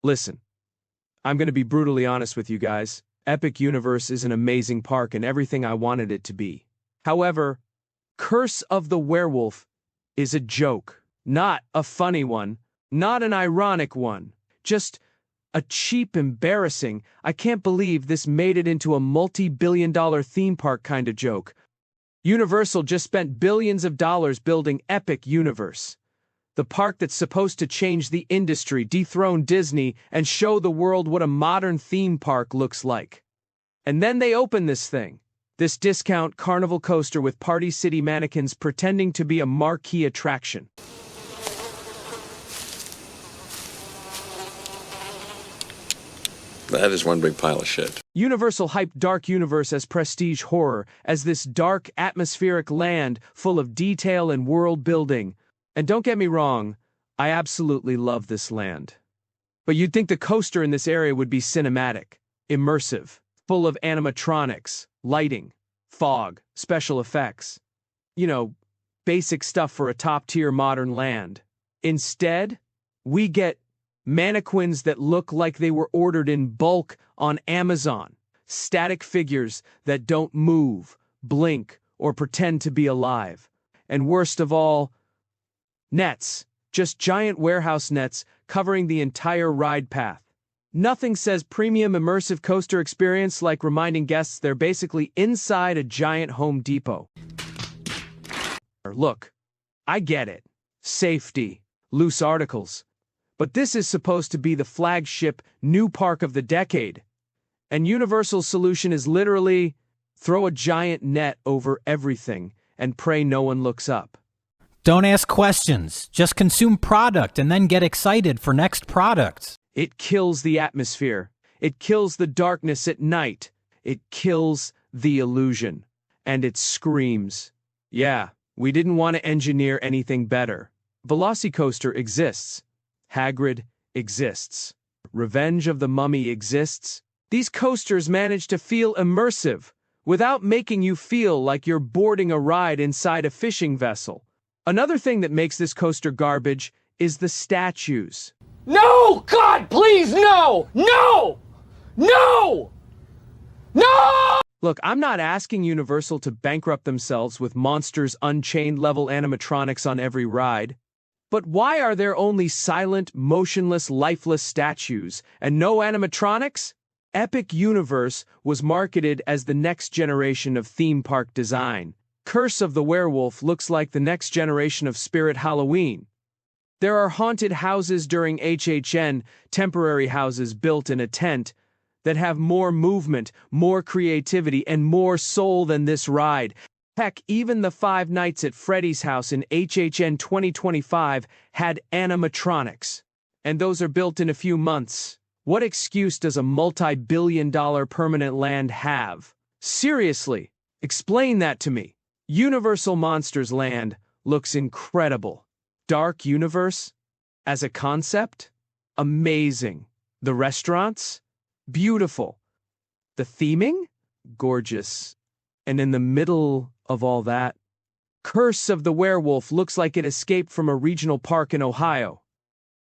Listen, I'm going to be brutally honest with you guys. Epic Universe is an amazing park and everything I wanted it to be. However, Curse of the Werewolf is a joke. Not a funny one, not an ironic one, just a cheap, embarrassing, I can't believe this made it into a multi-billion-dollar theme park kind of joke. Universal just spent billions of dollars building Epic Universe, the park that's supposed to change the industry, dethrone Disney, and show the world what a modern theme park looks like. And then they open this thing, this discount carnival coaster with Party City mannequins pretending to be a marquee attraction. That is one big pile of shit. Universal hyped Dark Universe as prestige horror, as this dark, atmospheric land full of detail and world building. And don't get me wrong, I absolutely love this land. But you'd think the coaster in this area would be cinematic, immersive, full of animatronics, lighting, fog, special effects. You know, basic stuff for a top-tier modern land. Instead, we get mannequins that look like they were ordered in bulk on Amazon. Static figures that don't move, blink, or pretend to be alive. And worst of all, nets. Just giant warehouse nets covering the entire ride path. Nothing says premium immersive coaster experience like reminding guests they're basically inside a giant Home Depot. Look, I get it. Safety, loose articles. But this is supposed to be the flagship new park of the decade. And Universal's solution is literally throw a giant net over everything and pray no one looks up. Don't ask questions. Just consume product and then get excited for next products. It kills the atmosphere. It kills the darkness at night. It kills the illusion. And it screams, yeah, we didn't want to engineer anything better. Velocicoaster exists. Hagrid exists. Revenge of the Mummy exists. These coasters manage to feel immersive without making you feel like you're boarding a ride inside a fishing vessel. Another thing that makes this coaster garbage is the statues. No! God, please, no! No! No! No! Look, I'm not asking Universal to bankrupt themselves with Monsters Unchained level animatronics on every ride. But why are there only silent, motionless, lifeless statues and no animatronics? Epic Universe was marketed as the next generation of theme park design. Curse of the Werewolf looks like the next generation of Spirit Halloween. There are haunted houses during HHN, temporary houses built in a tent, that have more movement, more creativity, and more soul than this ride. Heck, even the Five Nights at Freddy's house in HHN 2025 had animatronics. And those are built in a few months. What excuse does a multi-billion-dollar permanent land have? Seriously, explain that to me. Universal Monsters Land looks incredible. Dark Universe? As a concept? Amazing. The restaurants? Beautiful. The theming? Gorgeous. And in the middle of all that, Curse of the Werewolf looks like it escaped from a regional park in Ohio.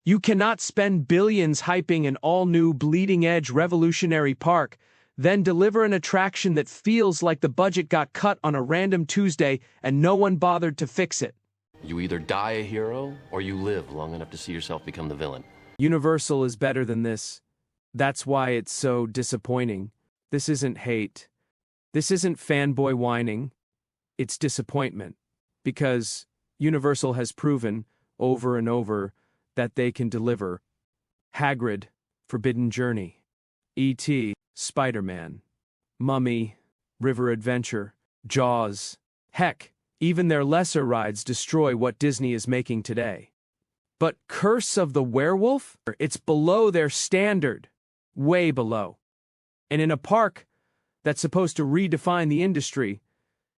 You cannot spend billions hyping an all-new bleeding-edge revolutionary park, then deliver an attraction that feels like the budget got cut on a random Tuesday and no one bothered to fix it. You either die a hero, or you live long enough to see yourself become the villain. Universal is better than this. That's why it's so disappointing. This isn't hate. This isn't fanboy whining. It's disappointment. Because Universal has proven, over and over, that they can deliver. Hagrid, Forbidden Journey. E.T., Spider-Man. Mummy, River Adventure, Jaws. Heck, even their lesser rides destroy what Disney is making today. But Curse of the Werewolf? It's below their standard. Way below. And in a park that's supposed to redefine the industry,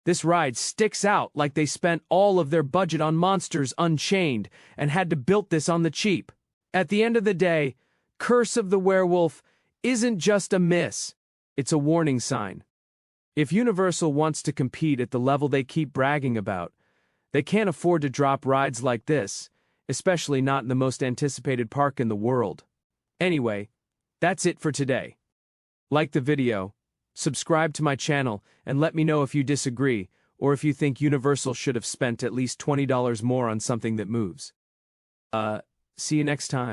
this ride sticks out like they spent all of their budget on Monsters Unchained and had to build this on the cheap. At the end of the day, Curse of the Werewolf isn't just a miss, it's a warning sign. If Universal wants to compete at the level they keep bragging about, they can't afford to drop rides like this, especially not in the most anticipated park in the world. Anyway, that's it for today. Like the video, subscribe to my channel, and let me know if you disagree, or if you think Universal should have spent at least $20 more on something that moves. See you next time.